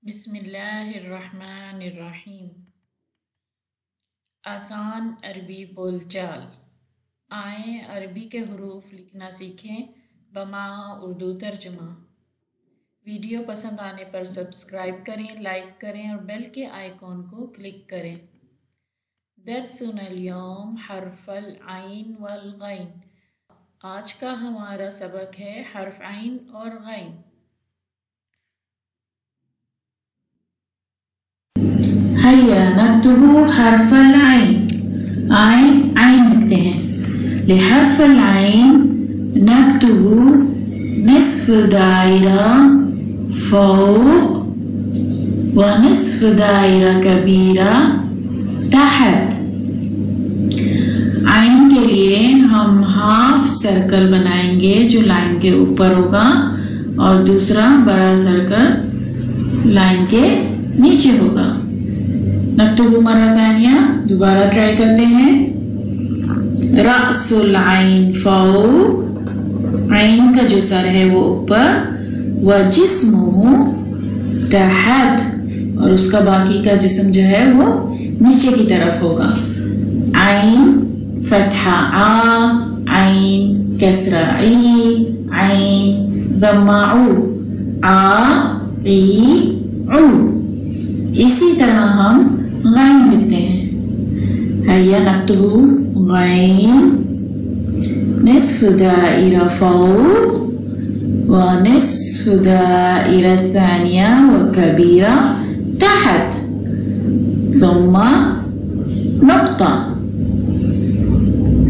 बिस्मिल्लाहिर्रहमानिर्रहीम। आसान अरबी बोलचाल। आएँ अरबी के हरूफ लिखना सीखें बमा उर्दू तर्जुमा। वीडियो पसंद आने पर सब्सक्राइब करें, लाइक करें और बेल के आइकॉन को क्लिक करें। दर्सुनल यौम हर्फल आइन वल गैन। आज का हमारा सबक है हर्फ आइन और गैन। हैया नक्तबु हर्फल आइन। आइन लिखते हैं। लिहर्फल आइन नक्तबु निस्फ दायरा फौक व निस्फ दायरा कबीरा तहत। आइन के लिए हम हाफ सर्कल बनाएंगे जो लाइन के ऊपर होगा और दूसरा बड़ा सर्कल लाइन के नीचे होगा। नक्तबु मर्रा तानिया, दोबारा ट्राई करते हैं। रअसुल आइन फौक, आइन का जो सर है वो ऊपर, व जिस्मुहु तहत, और उसका बाकी का जिस्म जो है वो नीचे की तरफ होगा। आइन फतहा आ, आइन कसरा ई, आइन दम्मा उ, आ ई उ। इसी तरह हम गैन लिखते हैं। हैया नक्तबु गैन निस्फ दाइरा फौक व निस्फ दाइरा थानिया व कबीरा तहत थुम्मा नुक्ता।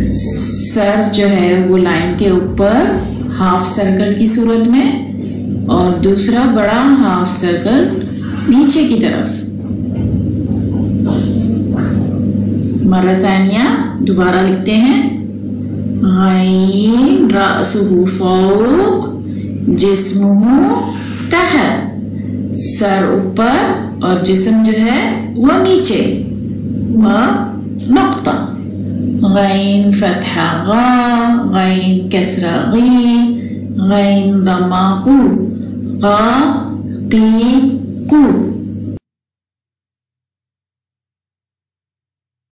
सर जो है वो लाइन के ऊपर हाफ सर्कल की सूरत में और दूसरा बड़ा हाफ सर्कल नीचे की तरफ। मर्रा तानिया, दोबारा लिखते हैं। गैन रअसुहु फौक जिस्मुहु तहत, सर ऊपर और जिस्म जो है वो नीचे, व नुक्ता। गैन फतहा गा, गैन कसरा गी, गैन दम्मा कु, गा की कु।